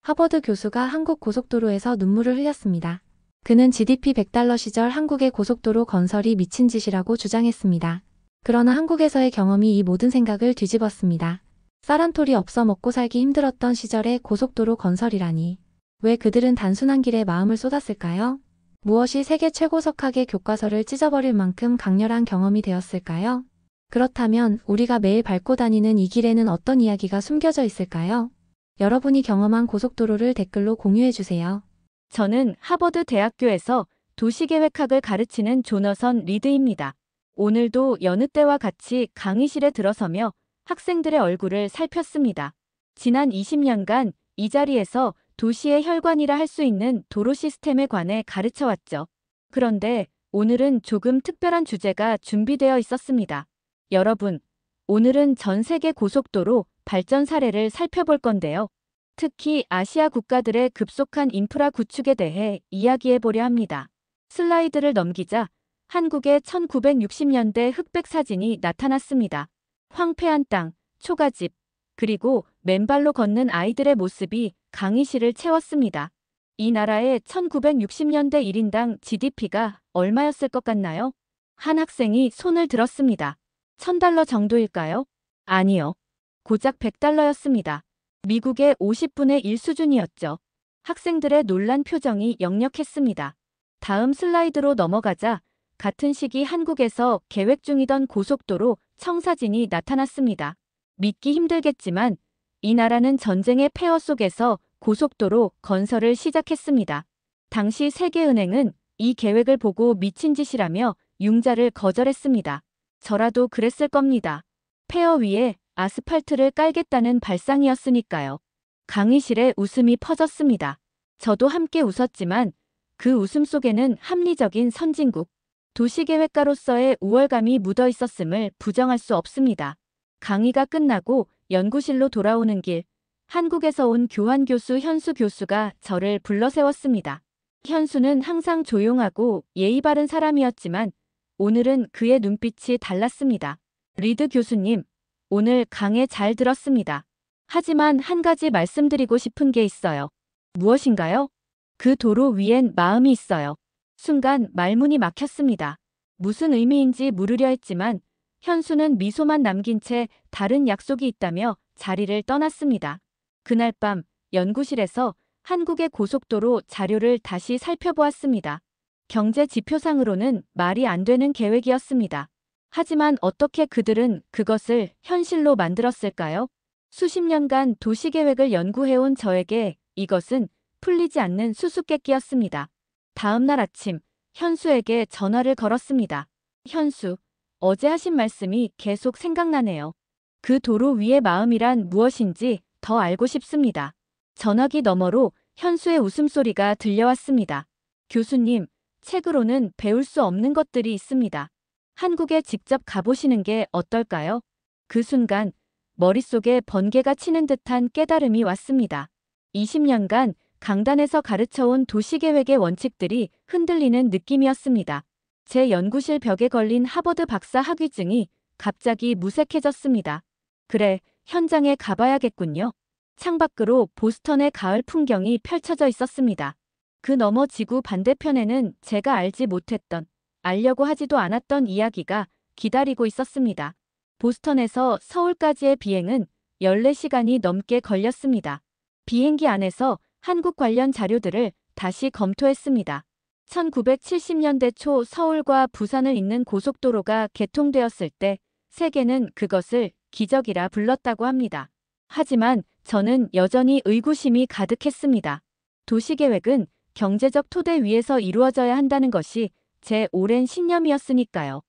하버드 교수가 한국 고속도로에서 눈물을 흘렸습니다. 그는 GDP 100달러 시절 한국의 고속도로 건설이 미친 짓이라고 주장했습니다. 그러나 한국에서의 경험이 이 모든 생각을 뒤집었습니다. 쌀한톨이 없어 먹고 살기 힘들었던 시절의 고속도로 건설이라니. 왜 그들은 단순한 길에 마음을 쏟았을까요? 무엇이 세계 최고 석학의 교과서를 찢어버릴 만큼 강렬한 경험이 되었을까요? 그렇다면 우리가 매일 밟고 다니는 이 길에는 어떤 이야기가 숨겨져 있을까요? 여러분이 경험한 고속도로를 댓글로 공유해주세요. 저는 하버드 대학교에서 도시계획학을 가르치는 조너선 리드입니다. 오늘도 여느 때와 같이 강의실에 들어서며 학생들의 얼굴을 살폈습니다. 지난 20년간 이 자리에서 도시의 혈관이라 할 수 있는 도로 시스템에 관해 가르쳐왔죠. 그런데 오늘은 조금 특별한 주제가 준비되어 있었습니다. 여러분, 오늘은 전 세계 고속도로 발전 사례를 살펴볼 건데요. 특히 아시아 국가들의 급속한 인프라 구축에 대해 이야기해보려 합니다. 슬라이드를 넘기자 한국의 1960년대 흑백 사진이 나타났습니다. 황폐한 땅, 초가집, 그리고 맨발로 걷는 아이들의 모습이 강의실을 채웠습니다. 이 나라의 1960년대 1인당 GDP가 얼마였을 것 같나요? 한 학생이 손을 들었습니다. 1000달러 정도일까요? 아니요. 고작 100달러였습니다. 미국의 50분의 1 수준이었죠. 학생들의 놀란 표정이 역력했습니다. 다음 슬라이드로 넘어가자 같은 시기 한국에서 계획 중이던 고속도로 청사진이 나타났습니다. 믿기 힘들겠지만 이 나라는 전쟁의 폐허 속에서 고속도로 건설을 시작했습니다. 당시 세계은행은 이 계획을 보고 미친 짓이라며 융자를 거절했습니다. 저라도 그랬을 겁니다. 폐허 위에 아스팔트를 깔겠다는 발상이었으니까요. 강의실에 웃음이 퍼졌습니다. 저도 함께 웃었지만 그 웃음 속에는 합리적인 선진국, 도시계획가로서의 우월감이 묻어 있었음을 부정할 수 없습니다. 강의가 끝나고 연구실로 돌아오는 길, 한국에서 온 교환 교수 현수 교수가 저를 불러 세웠습니다. 현수는 항상 조용하고 예의 바른 사람이었지만 오늘은 그의 눈빛이 달랐습니다. 리드 교수님, 오늘 강의 잘 들었습니다. 하지만 한 가지 말씀드리고 싶은 게 있어요. 무엇인가요? 그 도로 위엔 마음이 있어요. 순간 말문이 막혔습니다. 무슨 의미인지 물으려 했지만 현수는 미소만 남긴 채 다른 약속이 있다며 자리를 떠났습니다. 그날 밤 연구실에서 한국의 고속도로 자료를 다시 살펴보았습니다. 경제 지표상으로는 말이 안 되는 계획이었습니다. 하지만 어떻게 그들은 그것을 현실로 만들었을까요? 수십 년간 도시계획을 연구해온 저에게 이것은 풀리지 않는 수수께끼였습니다. 다음 날 아침 현수에게 전화를 걸었습니다. 현수, 어제 하신 말씀이 계속 생각나네요. 그 도로 위의 마음이란 무엇인지 더 알고 싶습니다. 전화기 너머로 현수의 웃음소리가 들려왔습니다. 교수님, 책으로는 배울 수 없는 것들이 있습니다. 한국에 직접 가보시는 게 어떨까요? 그 순간 머릿속에 번개가 치는 듯한 깨달음이 왔습니다. 20년간 강단에서 가르쳐온 도시계획의 원칙들이 흔들리는 느낌이었습니다. 제 연구실 벽에 걸린 하버드 박사 학위증이 갑자기 무색해졌습니다. 그래, 현장에 가봐야겠군요. 창밖으로 보스턴의 가을 풍경이 펼쳐져 있었습니다. 그 너머 지구 반대편에는 제가 알지 못했던, 알려고 하지도 않았던 이야기가 기다리고 있었습니다. 보스턴에서 서울까지의 비행은 14시간이 넘게 걸렸습니다. 비행기 안에서 한국 관련 자료들을 다시 검토했습니다. 1970년대 초 서울과 부산을 잇는 고속도로가 개통되었을 때 세계는 그것을 기적이라 불렀다고 합니다. 하지만 저는 여전히 의구심이 가득했습니다. 도시계획은 경제적 토대 위에서 이루어져야 한다는 것이 제 오랜 신념이었으니까요.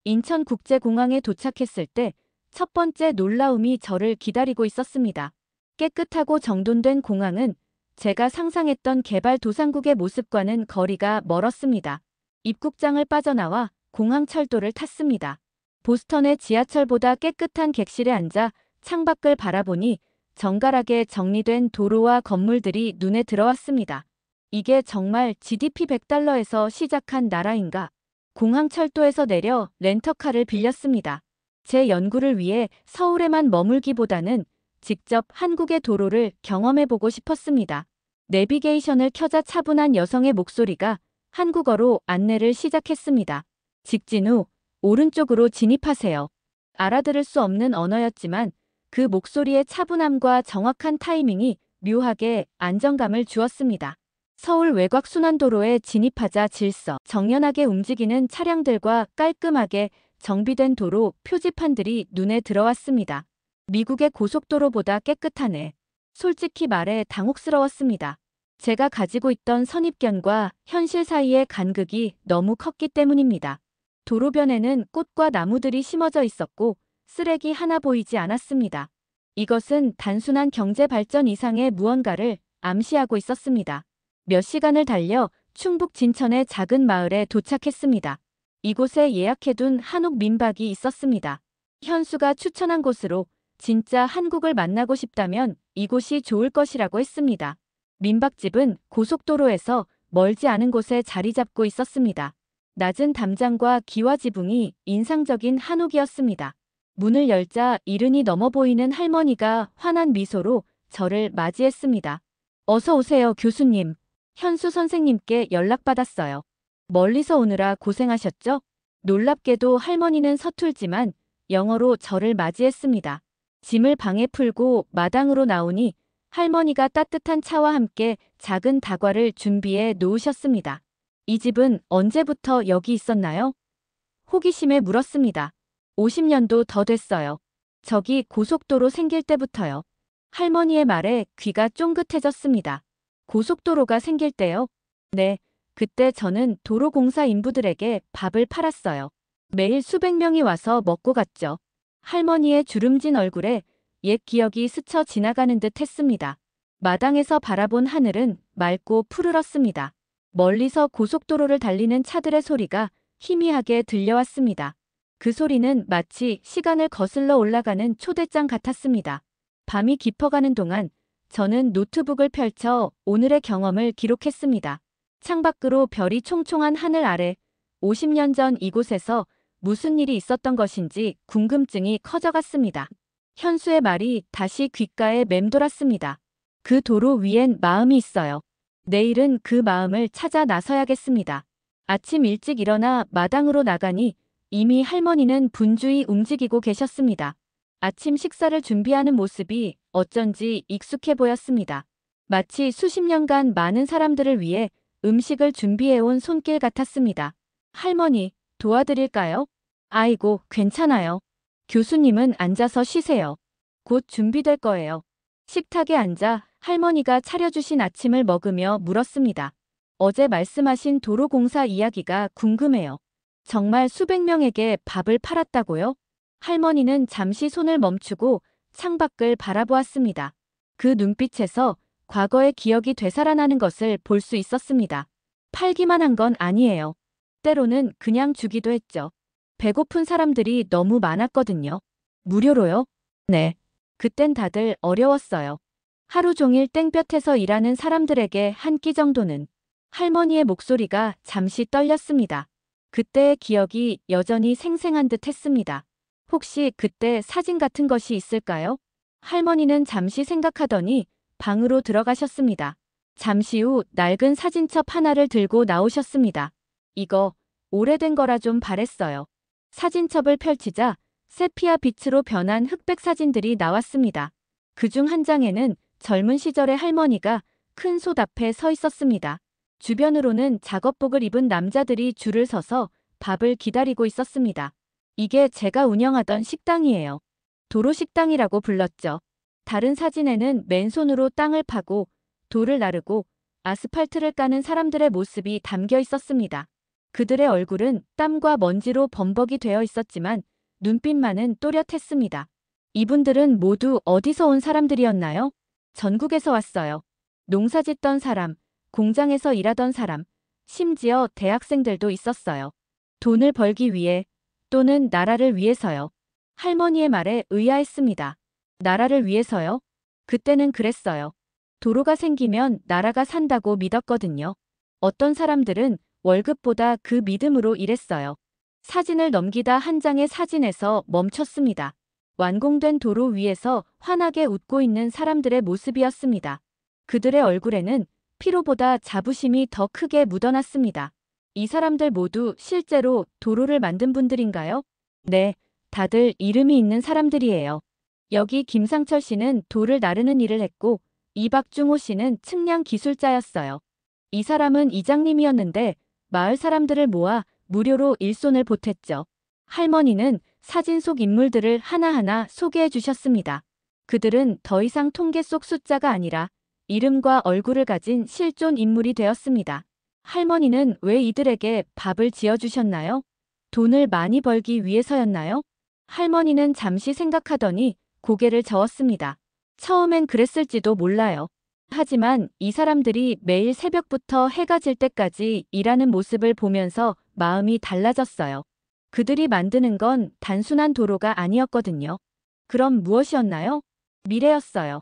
인천국제공항에 도착했을 때 첫 번째 놀라움이 저를 기다리고 있었습니다. 깨끗하고 정돈된 공항은 제가 상상했던 개발도상국의 모습과는 거리가 멀었습니다. 입국장을 빠져나와 공항철도를 탔습니다. 보스턴의 지하철보다 깨끗한 객실에 앉아 창밖을 바라보니 정갈하게 정리된 도로와 건물들이 눈에 들어왔습니다. 이게 정말 GDP 100달러에서 시작한 나라인가? 공항철도에서 내려 렌터카를 빌렸습니다. 제 연구를 위해 서울에만 머물기보다는 직접 한국의 도로를 경험해보고 싶었습니다. 내비게이션을 켜자 차분한 여성의 목소리가 한국어로 안내를 시작했습니다. 직진 후 오른쪽으로 진입하세요. 알아들을 수 없는 언어였지만 그 목소리의 차분함과 정확한 타이밍이 묘하게 안정감을 주었습니다. 서울 외곽 순환도로에 진입하자 정연하게 움직이는 차량들과 깔끔하게 정비된 도로 표지판들이 눈에 들어왔습니다. 미국의 고속도로보다 깨끗하네. 솔직히 말해 당혹스러웠습니다. 제가 가지고 있던 선입견과 현실 사이의 간극이 너무 컸기 때문입니다. 도로변에는 꽃과 나무들이 심어져 있었고 쓰레기 하나 보이지 않았습니다. 이것은 단순한 경제 발전 이상의 무언가를 암시하고 있었습니다. 몇 시간을 달려 충북 진천의 작은 마을에 도착했습니다. 이곳에 예약해둔 한옥 민박이 있었습니다. 현수가 추천한 곳으로 진짜 한국을 만나고 싶다면 이곳이 좋을 것이라고 했습니다. 민박집은 고속도로에서 멀지 않은 곳에 자리 잡고 있었습니다. 낮은 담장과 기와 지붕이 인상적인 한옥이었습니다. 문을 열자 이른이 넘어 보이는 할머니가 환한 미소로 저를 맞이했습니다. 어서 오세요, 교수님. 현수 선생님께 연락받았어요. 멀리서 오느라 고생하셨죠? 놀랍게도 할머니는 서툴지만 영어로 저를 맞이했습니다. 짐을 방에 풀고 마당으로 나오니 할머니가 따뜻한 차와 함께 작은 다과를 준비해 놓으셨습니다. 이 집은 언제부터 여기 있었나요? 호기심에 물었습니다. 50년도 더 됐어요. 저기 고속도로 생길 때부터요. 할머니의 말에 귀가 쫑긋해졌습니다. 고속도로가 생길 때요? 네, 그때 저는 도로공사 인부들에게 밥을 팔았어요. 매일 수백 명이 와서 먹고 갔죠. 할머니의 주름진 얼굴에 옛 기억이 스쳐 지나가는 듯 했습니다. 마당에서 바라본 하늘은 맑고 푸르렀습니다. 멀리서 고속도로를 달리는 차들의 소리가 희미하게 들려왔습니다. 그 소리는 마치 시간을 거슬러 올라가는 초대장 같았습니다. 밤이 깊어가는 동안 저는 노트북을 펼쳐 오늘의 경험을 기록했습니다. 창밖으로 별이 총총한 하늘 아래 50년 전 이곳에서 무슨 일이 있었던 것인지 궁금증이 커져갔습니다. 현수의 말이 다시 귓가에 맴돌았습니다. 그 도로 위엔 마음이 있어요. 내일은 그 마음을 찾아 나서야겠습니다. 아침 일찍 일어나 마당으로 나가니 이미 할머니는 분주히 움직이고 계셨습니다. 아침 식사를 준비하는 모습이 어쩐지 익숙해 보였습니다. 마치 수십 년간 많은 사람들을 위해 음식을 준비해온 손길 같았습니다. 할머니, 도와드릴까요? 아이고, 괜찮아요. 교수님은 앉아서 쉬세요. 곧 준비될 거예요. 식탁에 앉아 할머니가 차려주신 아침을 먹으며 물었습니다. 어제 말씀하신 도로공사 이야기가 궁금해요. 정말 수백 명에게 밥을 팔았다고요? 할머니는 잠시 손을 멈추고 창밖을 바라보았습니다. 그 눈빛에서 과거의 기억이 되살아나는 것을 볼 수 있었습니다. 팔기만 한 건 아니에요. 때로는 그냥 주기도 했죠. 배고픈 사람들이 너무 많았거든요. 무료로요? 네. 그땐 다들 어려웠어요. 하루 종일 땡볕에서 일하는 사람들에게 한 끼 정도는. 할머니의 목소리가 잠시 떨렸습니다. 그때의 기억이 여전히 생생한 듯 했습니다. 혹시 그때 사진 같은 것이 있을까요? 할머니는 잠시 생각하더니 방으로 들어가셨습니다. 잠시 후 낡은 사진첩 하나를 들고 나오셨습니다. 이거 오래된 거라 좀 바랬어요. 사진첩을 펼치자 세피아 빛으로 변한 흑백 사진들이 나왔습니다. 그중 한 장에는 젊은 시절의 할머니가 큰 솥 앞에 서 있었습니다. 주변으로는 작업복을 입은 남자들이 줄을 서서 밥을 기다리고 있었습니다. 이게 제가 운영하던 식당이에요. 도로식당이라고 불렀죠. 다른 사진에는 맨손으로 땅을 파고 돌을 나르고 아스팔트를 까는 사람들의 모습이 담겨 있었습니다. 그들의 얼굴은 땀과 먼지로 범벅이 되어 있었지만 눈빛만은 또렷했습니다. 이분들은 모두 어디서 온 사람들이었나요? 전국에서 왔어요. 농사짓던 사람, 공장에서 일하던 사람, 심지어 대학생들도 있었어요. 돈을 벌기 위해 또는 나라를 위해서요. 할머니의 말에 의아했습니다. 나라를 위해서요? 그때는 그랬어요. 도로가 생기면 나라가 산다고 믿었거든요. 어떤 사람들은 월급보다 그 믿음으로 일했어요. 사진을 넘기다 한 장의 사진에서 멈췄습니다. 완공된 도로 위에서 환하게 웃고 있는 사람들의 모습이었습니다. 그들의 얼굴에는 피로보다 자부심이 더 크게 묻어났습니다. 이 사람들 모두 실제로 도로를 만든 분들인가요? 네, 다들 이름이 있는 사람들이에요. 여기 김상철 씨는 돌을 나르는 일을 했고, 이박중호 씨는 측량 기술자였어요. 이 사람은 이장님이었는데 마을 사람들을 모아 무료로 일손을 보탰죠. 할머니는 사진 속 인물들을 하나하나 소개해 주셨습니다. 그들은 더 이상 통계 속 숫자가 아니라 이름과 얼굴을 가진 실존 인물이 되었습니다. 할머니는 왜 이들에게 밥을 지어주셨나요? 돈을 많이 벌기 위해서였나요? 할머니는 잠시 생각하더니 고개를 저었습니다. 처음엔 그랬을지도 몰라요. 하지만 이 사람들이 매일 새벽부터 해가 질 때까지 일하는 모습을 보면서 마음이 달라졌어요. 그들이 만드는 건 단순한 도로가 아니었거든요. 그럼 무엇이었나요? 미래였어요.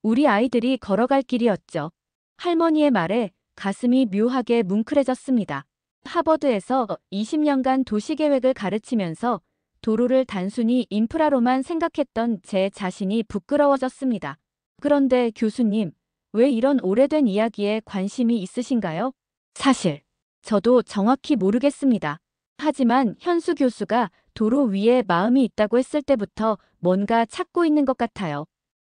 우리 아이들이 걸어갈 길이었죠. 할머니의 말에 가슴이 묘하게 뭉클해졌습니다. 하버드에서 20년간 도시계획을 가르치면서 도로를 단순히 인프라로만 생각했던 제 자신이 부끄러워졌습니다. 그런데 교수님, 왜 이런 오래된 이야기에 관심이 있으신가요? 사실, 저도 정확히 모르겠습니다. 하지만 현수 교수가 도로 위에 마음이 있다고 했을 때부터 뭔가 찾고 있는 것 같아요.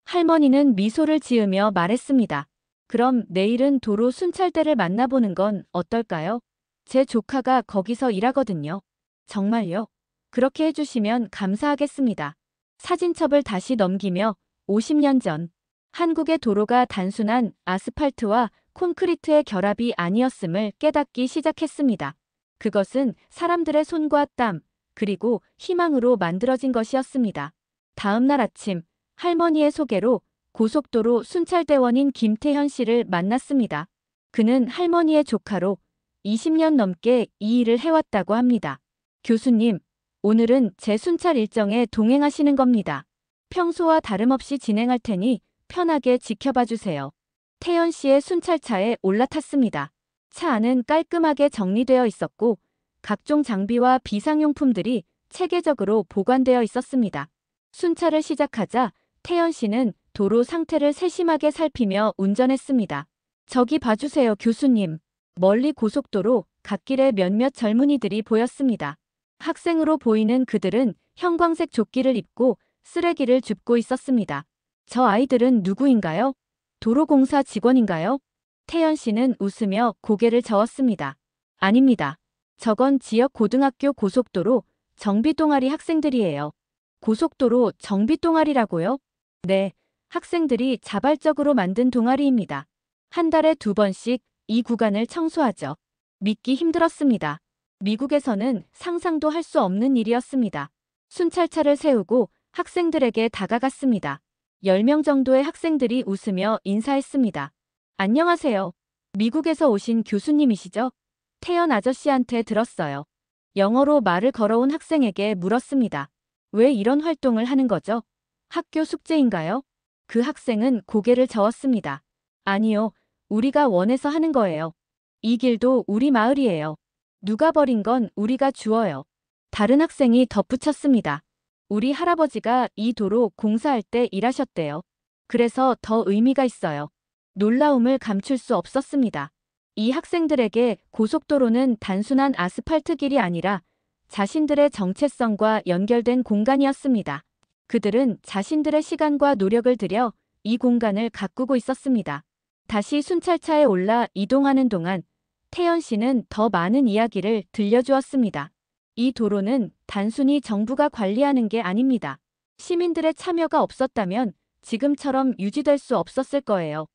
할머니는 미소를 지으며 말했습니다. 그럼 내일은 도로 순찰대를 만나보는 건 어떨까요? 제 조카가 거기서 일하거든요. 정말요? 그렇게 해주시면 감사하겠습니다. 사진첩을 다시 넘기며 50년 전 한국의 도로가 단순한 아스팔트와 콘크리트의 결합이 아니었음을 깨닫기 시작했습니다. 그것은 사람들의 손과 땀, 그리고 희망으로 만들어진 것이었습니다. 다음 날 아침, 할머니의 소개로 고속도로 순찰대원인 김태현 씨를 만났습니다. 그는 할머니의 조카로 20년 넘게 이 일을 해왔다고 합니다. 교수님, 오늘은 제 순찰 일정에 동행하시는 겁니다. 평소와 다름없이 진행할 테니 편하게 지켜봐 주세요. 태연 씨의 순찰차에 올라탔습니다. 차 안은 깔끔하게 정리되어 있었고 각종 장비와 비상용품들이 체계적으로 보관되어 있었습니다. 순찰을 시작하자 태연 씨는 도로 상태를 세심하게 살피며 운전했습니다. 저기 봐주세요, 교수님. 멀리 고속도로 갓길에 몇몇 젊은이들이 보였습니다. 학생으로 보이는 그들은 형광색 조끼를 입고 쓰레기를 줍고 있었습니다. 저 아이들은 누구인가요? 도로공사 직원인가요? 태연 씨는 웃으며 고개를 저었습니다. 아닙니다. 저건 지역 고등학교 고속도로 정비 동아리 학생들이에요. 고속도로 정비 동아리라고요? 네, 학생들이 자발적으로 만든 동아리입니다. 한 달에 2번씩 이 구간을 청소하죠. 믿기 힘들었습니다. 미국에서는 상상도 할 수 없는 일이었습니다. 순찰차를 세우고 학생들에게 다가갔습니다. 10명 정도의 학생들이 웃으며 인사했습니다. 안녕하세요. 미국에서 오신 교수님이시죠? 태연 아저씨한테 들었어요. 영어로 말을 걸어온 학생에게 물었습니다. 왜 이런 활동을 하는 거죠? 학교 숙제인가요? 그 학생은 고개를 저었습니다. 아니요, 우리가 원해서 하는 거예요. 이 길도 우리 마을이에요. 누가 버린 건 우리가 주워요. 다른 학생이 덧붙였습니다. 우리 할아버지가 이 도로 공사할 때 일하셨대요. 그래서 더 의미가 있어요. 놀라움을 감출 수 없었습니다. 이 학생들에게 고속도로는 단순한 아스팔트 길이 아니라 자신들의 정체성과 연결된 공간이었습니다. 그들은 자신들의 시간과 노력을 들여 이 공간을 가꾸고 있었습니다. 다시 순찰차에 올라 이동하는 동안 태연 씨는 더 많은 이야기를 들려주었습니다. 이 도로는 단순히 정부가 관리하는 게 아닙니다. 시민들의 참여가 없었다면 지금처럼 유지될 수 없었을 거예요.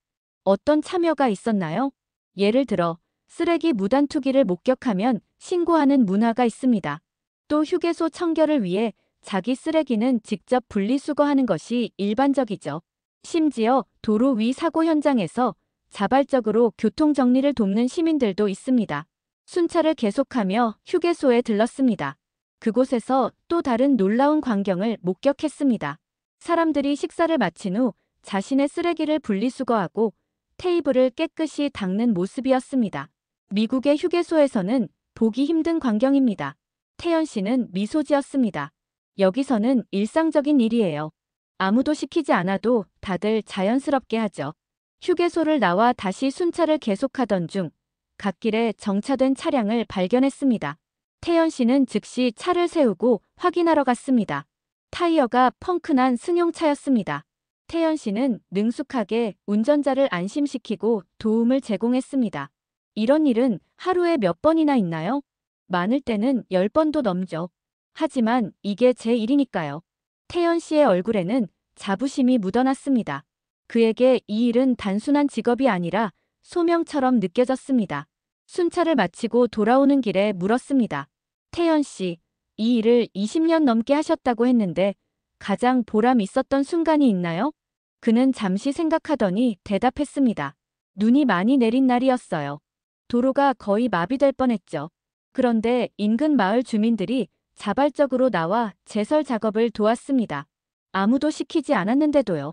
어떤 참여가 있었나요? 예를 들어 쓰레기 무단 투기를 목격하면 신고하는 문화가 있습니다. 또 휴게소 청결을 위해 자기 쓰레기는 직접 분리수거하는 것이 일반적이죠. 심지어 도로 위 사고 현장에서 자발적으로 교통정리를 돕는 시민들도 있습니다. 순찰을 계속하며 휴게소에 들렀습니다. 그곳에서 또 다른 놀라운 광경을 목격했습니다. 사람들이 식사를 마친 후 자신의 쓰레기를 분리수거하고 테이블을 깨끗이 닦는 모습이었습니다. 미국의 휴게소에서는 보기 힘든 광경입니다. 태연 씨는 미소 지었습니다. 여기서는 일상적인 일이에요. 아무도 시키지 않아도 다들 자연스럽게 하죠. 휴게소를 나와 다시 순찰을 계속하던 중 갓길에 정차된 차량을 발견했습니다. 태연 씨는 즉시 차를 세우고 확인하러 갔습니다. 타이어가 펑크난 승용차였습니다. 태연 씨는 능숙하게 운전자를 안심시키고 도움을 제공했습니다. 이런 일은 하루에 몇 번이나 있나요? 많을 때는 10번도 넘죠. 하지만 이게 제 일이니까요. 태연 씨의 얼굴에는 자부심이 묻어났습니다. 그에게 이 일은 단순한 직업이 아니라 소명처럼 느껴졌습니다. 순찰을 마치고 돌아오는 길에 물었습니다. 태연 씨, 이 일을 20년 넘게 하셨다고 했는데 가장 보람 있었던 순간이 있나요? 그는 잠시 생각하더니 대답했습니다. 눈이 많이 내린 날이었어요. 도로가 거의 마비될 뻔했죠. 그런데 인근 마을 주민들이 자발적으로 나와 제설 작업을 도왔습니다. 아무도 시키지 않았는데도요.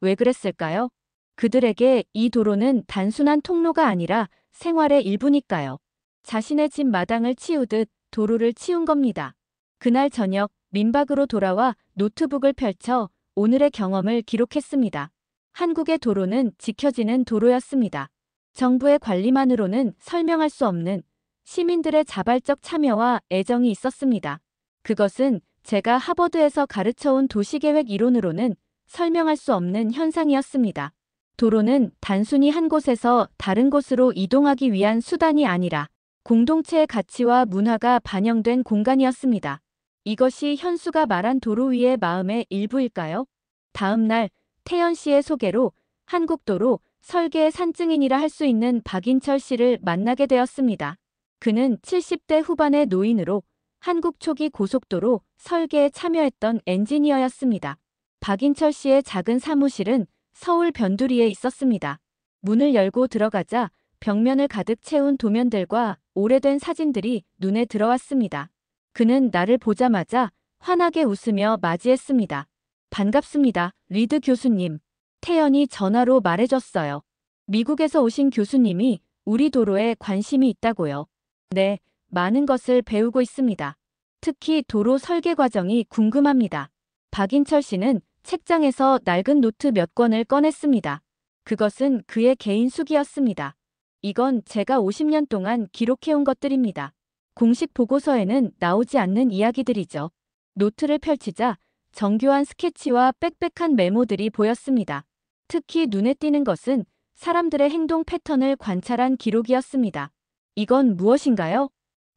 왜 그랬을까요? 그들에게 이 도로는 단순한 통로가 아니라 생활의 일부니까요. 자신의 집 마당을 치우듯 도로를 치운 겁니다. 그날 저녁 민박으로 돌아와 노트북을 펼쳐 오늘의 경험을 기록했습니다. 한국의 도로는 지켜지는 도로였습니다. 정부의 관리만으로는 설명할 수 없는 시민들의 자발적 참여와 애정이 있었습니다. 그것은 제가 하버드에서 가르쳐온 도시계획 이론으로는 설명할 수 없는 현상이었습니다. 도로는 단순히 한 곳에서 다른 곳으로 이동하기 위한 수단이 아니라 공동체의 가치와 문화가 반영된 공간이었습니다. 이것이 현수가 말한 도로 위의 마음의 일부일까요? 다음 날 태연 씨의 소개로 한국도로 설계의 산증인이라 할 수 있는 박인철 씨를 만나게 되었습니다. 그는 70대 후반의 노인으로 한국 초기 고속도로 설계에 참여했던 엔지니어였습니다. 박인철 씨의 작은 사무실은 서울 변두리에 있었습니다. 문을 열고 들어가자 벽면을 가득 채운 도면들과 오래된 사진들이 눈에 들어왔습니다. 그는 나를 보자마자 환하게 웃으며 맞이했습니다. 반갑습니다, 리드 교수님. 태연이 전화로 말해줬어요. 미국에서 오신 교수님이 우리 도로에 관심이 있다고요. 네, 많은 것을 배우고 있습니다. 특히 도로 설계 과정이 궁금합니다. 박인철 씨는 책장에서 낡은 노트 몇 권을 꺼냈습니다. 그것은 그의 개인 수기였습니다. 이건 제가 50년 동안 기록해온 것들입니다. 공식 보고서에는 나오지 않는 이야기들이죠. 노트를 펼치자 정교한 스케치와 빽빽한 메모들이 보였습니다. 특히 눈에 띄는 것은 사람들의 행동 패턴을 관찰한 기록이었습니다. 이건 무엇인가요?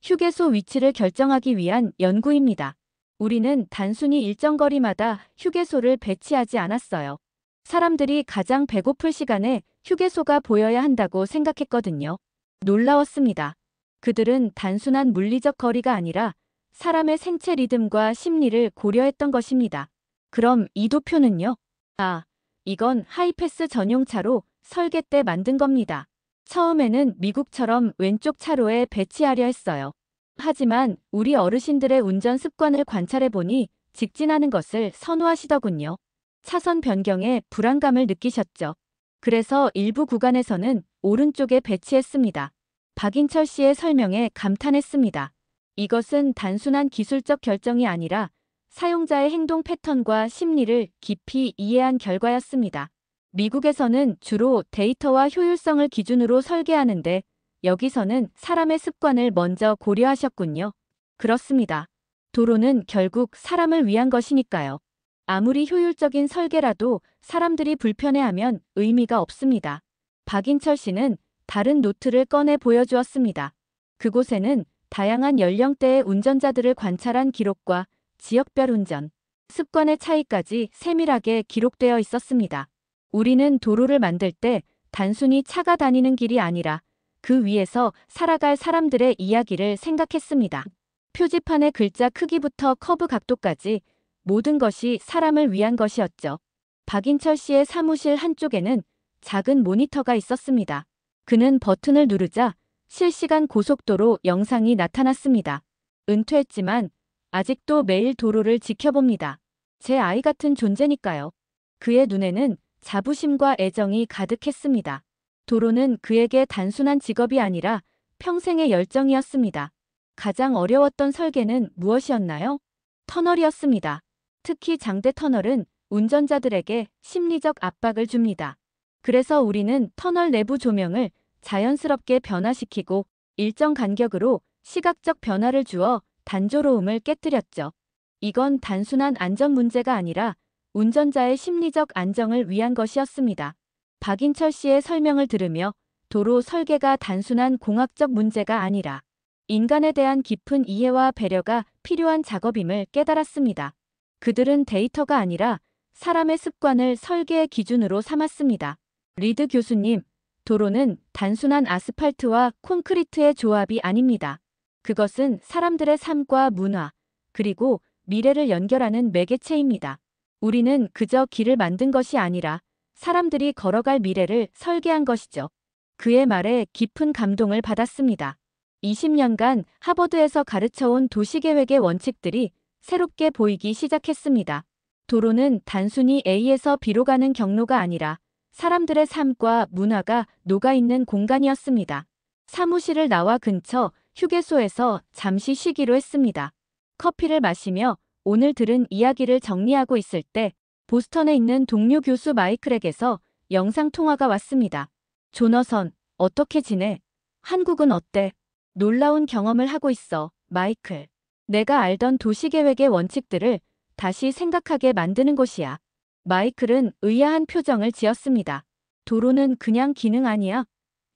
휴게소 위치를 결정하기 위한 연구입니다. 우리는 단순히 일정 거리마다 휴게소를 배치하지 않았어요. 사람들이 가장 배고플 시간에 휴게소가 보여야 한다고 생각했거든요. 놀라웠습니다. 그들은 단순한 물리적 거리가 아니라 사람의 생체 리듬과 심리를 고려했던 것입니다. 그럼 이 도표는요? 아, 이건 하이패스 전용차로 설계 때 만든 겁니다. 처음에는 미국처럼 왼쪽 차로에 배치하려 했어요. 하지만 우리 어르신들의 운전 습관을 관찰해보니 직진하는 것을 선호하시더군요. 차선 변경에 불안감을 느끼셨죠. 그래서 일부 구간에서는 오른쪽에 배치했습니다. 박인철 씨의 설명에 감탄했습니다. 이것은 단순한 기술적 결정이 아니라 사용자의 행동 패턴과 심리를 깊이 이해한 결과였습니다. 미국에서는 주로 데이터와 효율성을 기준으로 설계하는데 여기서는 사람의 습관을 먼저 고려하셨군요. 그렇습니다. 도로는 결국 사람을 위한 것이니까요. 아무리 효율적인 설계라도 사람들이 불편해하면 의미가 없습니다. 박인철 씨는 다른 노트를 꺼내 보여주었습니다. 그곳에는 다양한 연령대의 운전자들을 관찰한 기록과 지역별 운전, 습관의 차이까지 세밀하게 기록되어 있었습니다. 우리는 도로를 만들 때 단순히 차가 다니는 길이 아니라 그 위에서 살아갈 사람들의 이야기를 생각했습니다. 표지판의 글자 크기부터 커브 각도까지 모든 것이 사람을 위한 것이었죠. 박인철 씨의 사무실 한쪽에는 작은 모니터가 있었습니다. 그는 버튼을 누르자 실시간 고속도로 영상이 나타났습니다. 은퇴했지만 아직도 매일 도로를 지켜봅니다. 제 아이 같은 존재니까요. 그의 눈에는 자부심과 애정이 가득했습니다. 도로는 그에게 단순한 직업이 아니라 평생의 열정이었습니다. 가장 어려웠던 설계는 무엇이었나요? 터널이었습니다. 특히 장대 터널은 운전자들에게 심리적 압박을 줍니다. 그래서 우리는 터널 내부 조명을 자연스럽게 변화시키고 일정 간격으로 시각적 변화를 주어 단조로움을 깨뜨렸죠. 이건 단순한 안전 문제가 아니라 운전자의 심리적 안정을 위한 것이었습니다. 박인철 씨의 설명을 들으며 도로 설계가 단순한 공학적 문제가 아니라 인간에 대한 깊은 이해와 배려가 필요한 작업임을 깨달았습니다. 그들은 데이터가 아니라 사람의 습관을 설계의 기준으로 삼았습니다. 리드 교수님, 도로는 단순한 아스팔트와 콘크리트의 조합이 아닙니다. 그것은 사람들의 삶과 문화, 그리고 미래를 연결하는 매개체입니다. 우리는 그저 길을 만든 것이 아니라 사람들이 걸어갈 미래를 설계한 것이죠. 그의 말에 깊은 감동을 받았습니다. 20년간 하버드에서 가르쳐온 도시계획의 원칙들이 새롭게 보이기 시작했습니다. 도로는 단순히 A에서 B로 가는 경로가 아니라 사람들의 삶과 문화가 녹아있는 공간이었습니다. 사무실을 나와 근처 휴게소에서 잠시 쉬기로 했습니다. 커피를 마시며 오늘 들은 이야기를 정리하고 있을 때 보스턴에 있는 동료 교수 마이클에게서 영상통화가 왔습니다. 조너선, 어떻게 지내? 한국은 어때? 놀라운 경험을 하고 있어, 마이클. 내가 알던 도시계획의 원칙들을 다시 생각하게 만드는 곳이야. 마이클은 의아한 표정을 지었습니다. 도로는 그냥 기능 아니야.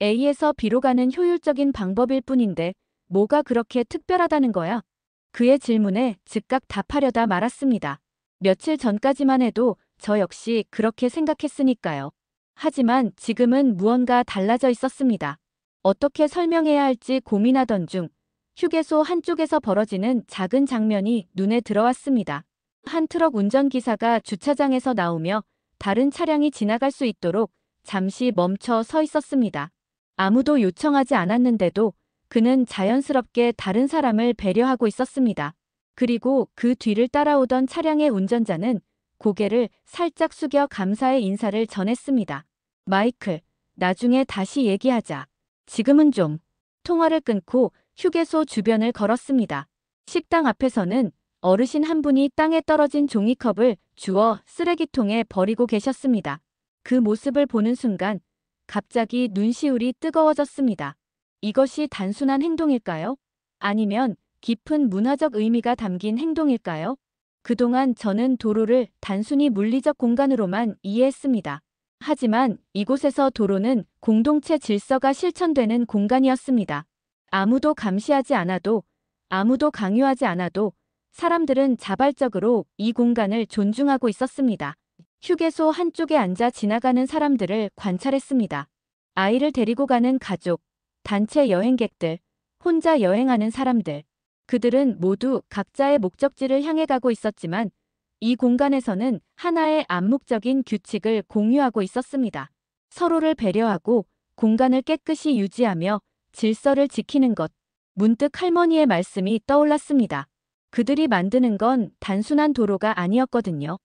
A에서 B로 가는 효율적인 방법일 뿐인데 뭐가 그렇게 특별하다는 거야? 그의 질문에 즉각 답하려다 말았습니다. 며칠 전까지만 해도 저 역시 그렇게 생각했으니까요. 하지만 지금은 무언가 달라져 있었습니다. 어떻게 설명해야 할지 고민하던 중 휴게소 한쪽에서 벌어지는 작은 장면이 눈에 들어왔습니다. 한 트럭 운전기사가 주차장에서 나오며 다른 차량이 지나갈 수 있도록 잠시 멈춰 서 있었습니다. 아무도 요청하지 않았는데도 그는 자연스럽게 다른 사람을 배려하고 있었습니다. 그리고 그 뒤를 따라오던 차량의 운전자는 고개를 살짝 숙여 감사의 인사를 전했습니다. 마이클, 나중에 다시 얘기하자. 지금은 좀. 통화를 끊고 휴게소 주변을 걸었습니다. 식당 앞에서는 어르신 한 분이 땅에 떨어진 종이컵을 주워 쓰레기통에 버리고 계셨습니다. 그 모습을 보는 순간 갑자기 눈시울이 뜨거워졌습니다. 이것이 단순한 행동일까요? 아니면 깊은 문화적 의미가 담긴 행동일까요? 그동안 저는 도로를 단순히 물리적 공간으로만 이해했습니다. 하지만 이곳에서 도로는 공동체 질서가 실천되는 공간이었습니다. 아무도 감시하지 않아도, 아무도 강요하지 않아도 사람들은 자발적으로 이 공간을 존중하고 있었습니다. 휴게소 한쪽에 앉아 지나가는 사람들을 관찰했습니다. 아이를 데리고 가는 가족, 단체 여행객들, 혼자 여행하는 사람들. 그들은 모두 각자의 목적지를 향해 가고 있었지만 이 공간에서는 하나의 암묵적인 규칙을 공유하고 있었습니다. 서로를 배려하고 공간을 깨끗이 유지하며 질서를 지키는 것. 문득 할머니의 말씀이 떠올랐습니다. 그들이 만드는 건 단순한 도로가 아니었거든요.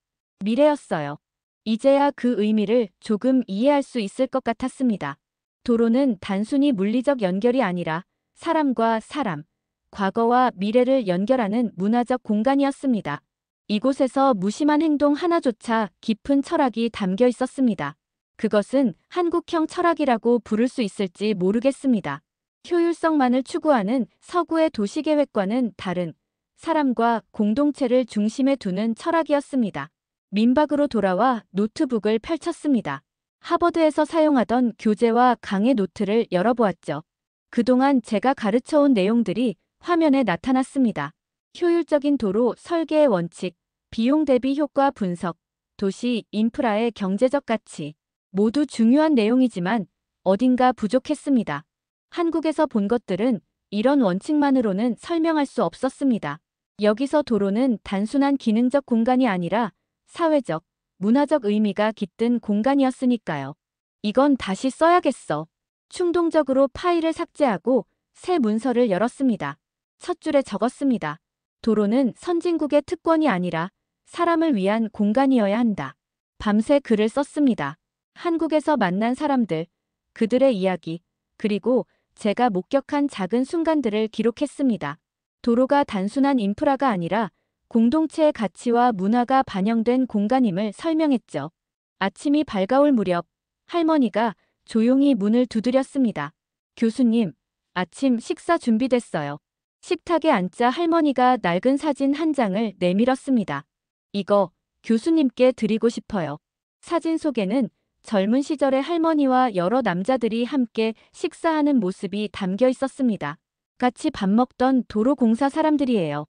미래였어요. 이제야 그 의미를 조금 이해할 수 있을 것 같았습니다. 도로는 단순히 물리적 연결이 아니라 사람과 사람, 과거와 미래를 연결하는 문화적 공간이었습니다. 이곳에서 무심한 행동 하나조차 깊은 철학이 담겨 있었습니다. 그것은 한국형 철학이라고 부를 수 있을지 모르겠습니다. 효율성만을 추구하는 서구의 도시계획과는 다른 사람과 공동체를 중심에 두는 철학이었습니다. 민박으로 돌아와 노트북을 펼쳤습니다. 하버드에서 사용하던 교재와 강의 노트를 열어보았죠. 그동안 제가 가르쳐온 내용들이 화면에 나타났습니다. 효율적인 도로 설계의 원칙, 비용 대비 효과 분석, 도시 인프라의 경제적 가치. 모두 중요한 내용이지만 어딘가 부족했습니다. 한국에서 본 것들은 이런 원칙만으로는 설명할 수 없었습니다. 여기서 도로는 단순한 기능적 공간이 아니라 사회적, 문화적 의미가 깃든 공간이었으니까요. 이건 다시 써야겠어. 충동적으로 파일을 삭제하고 새 문서를 열었습니다. 첫 줄에 적었습니다. 도로는 선진국의 특권이 아니라 사람을 위한 공간이어야 한다. 밤새 글을 썼습니다. 한국에서 만난 사람들, 그들의 이야기, 그리고 제가 목격한 작은 순간들을 기록했습니다. 도로가 단순한 인프라가 아니라 공동체의 가치와 문화가 반영된 공간임을 설명했죠. 아침이 밝아올 무렵 할머니가 조용히 문을 두드렸습니다. 교수님, 아침 식사 준비됐어요. 식탁에 앉자 할머니가 낡은 사진 한 장을 내밀었습니다. 이거 교수님께 드리고 싶어요. 사진 속에는 젊은 시절의 할머니와 여러 남자들이 함께 식사하는 모습이 담겨 있었습니다. 같이 밥 먹던 도로공사 사람들이에요.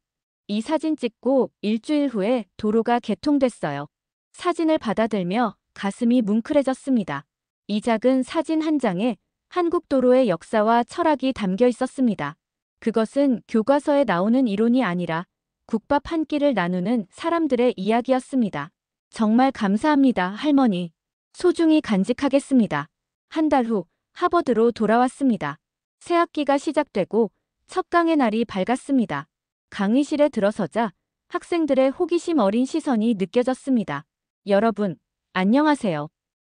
이 사진 찍고 일주일 후에 도로가 개통됐어요. 사진을 받아들며 가슴이 뭉클해졌습니다. 이 작은 사진 한 장에 한국 도로의 역사와 철학이 담겨 있었습니다. 그것은 교과서에 나오는 이론이 아니라 국밥 한 끼를 나누는 사람들의 이야기였습니다. 정말 감사합니다, 할머니. 소중히 간직하겠습니다. 한 달 후 하버드로 돌아왔습니다. 새 학기가 시작되고 첫 강의 날이 밝았습니다. 강의실에 들어서자 학생들의 호기심 어린 시선이 느껴졌습니다. 여러분, 안녕하세요.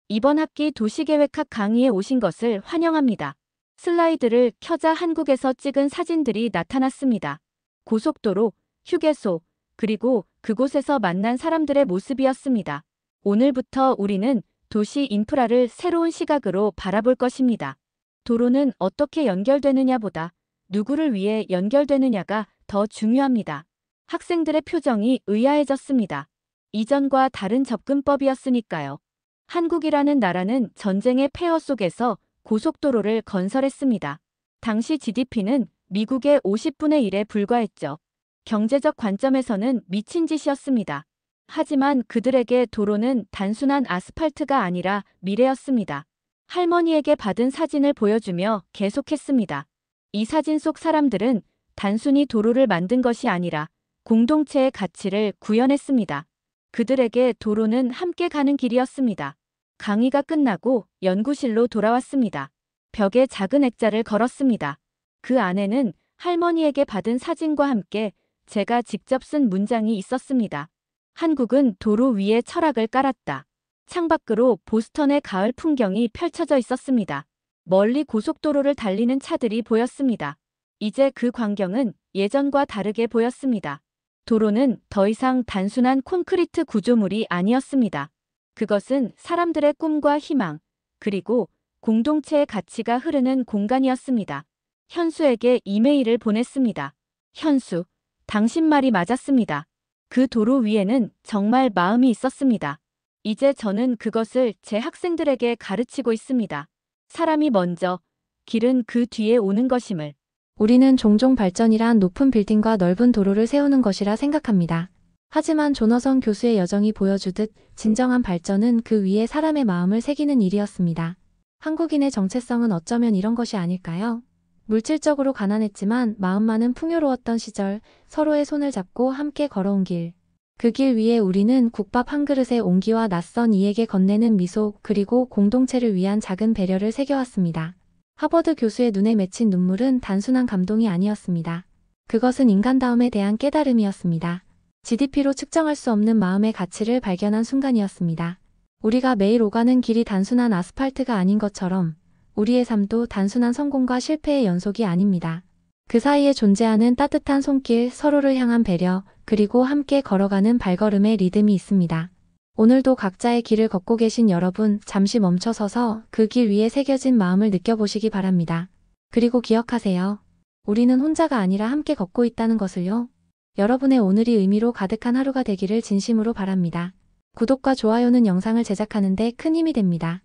이번 학기 도시계획학 강의에 오신 것을 환영합니다. 슬라이드를 켜자 한국에서 찍은 사진들이 나타났습니다. 고속도로, 휴게소, 그리고 그곳에서 만난 사람들의 모습이었습니다. 오늘부터 우리는 도시 인프라를 새로운 시각으로 바라볼 것입니다. 도로는 어떻게 연결되느냐보다 누구를 위해 연결되느냐가 더 중요합니다. 학생들의 표정이 의아해졌습니다. 이전과 다른 접근법이었으니까요. 한국이라는 나라는 전쟁의 폐허 속에서 고속도로를 건설했습니다. 당시 GDP는 미국의 50분의 1에 불과했죠. 경제적 관점에서는 미친 짓이었습니다. 하지만 그들에게 도로는 단순한 아스팔트가 아니라 미래였습니다. 할머니에게 받은 사진을 보여주며 계속했습니다. 이 사진 속 사람들은 단순히 도로를 만든 것이 아니라 공동체의 가치를 구현했습니다. 그들에게 도로는 함께 가는 길이었습니다. 강의가 끝나고 연구실로 돌아왔습니다. 벽에 작은 액자를 걸었습니다. 그 안에는 할머니에게 받은 사진과 함께 제가 직접 쓴 문장이 있었습니다. 한국은 도로 위에 철학을 깔았다. 창밖으로 보스턴의 가을 풍경이 펼쳐져 있었습니다. 멀리 고속도로를 달리는 차들이 보였습니다. 이제 그 광경은 예전과 다르게 보였습니다. 도로는 더 이상 단순한 콘크리트 구조물이 아니었습니다. 그것은 사람들의 꿈과 희망, 그리고 공동체의 가치가 흐르는 공간이었습니다. 현수에게 이메일을 보냈습니다. 현수, 당신 말이 맞았습니다. 그 도로 위에는 정말 마음이 있었습니다. 이제 저는 그것을 제 학생들에게 가르치고 있습니다. 사람이 먼저, 길은 그 뒤에 오는 것임을. 우리는 종종 발전이란 높은 빌딩과 넓은 도로를 세우는 것이라 생각합니다. 하지만 조너선 교수의 여정이 보여주듯 진정한 발전은 그 위에 사람의 마음을 새기는 일이었습니다. 한국인의 정체성은 어쩌면 이런 것이 아닐까요? 물질적으로 가난했지만 마음만은 풍요로웠던 시절, 서로의 손을 잡고 함께 걸어온 길. 그 길 위에 우리는 국밥 한 그릇의 온기와 낯선 이에게 건네는 미소, 그리고 공동체를 위한 작은 배려를 새겨왔습니다. 하버드 교수의 눈에 맺힌 눈물은 단순한 감동이 아니었습니다. 그것은 인간다움에 대한 깨달음이었습니다. GDP로 측정할 수 없는 마음의 가치를 발견한 순간이었습니다. 우리가 매일 오가는 길이 단순한 아스팔트가 아닌 것처럼 우리의 삶도 단순한 성공과 실패의 연속이 아닙니다. 그 사이에 존재하는 따뜻한 손길, 서로를 향한 배려, 그리고 함께 걸어가는 발걸음의 리듬이 있습니다. 오늘도 각자의 길을 걷고 계신 여러분, 잠시 멈춰서서 그 길 위에 새겨진 마음을 느껴보시기 바랍니다. 그리고 기억하세요. 우리는 혼자가 아니라 함께 걷고 있다는 것을요. 여러분의 오늘이 의미로 가득한 하루가 되기를 진심으로 바랍니다. 구독과 좋아요는 영상을 제작하는 데 큰 힘이 됩니다.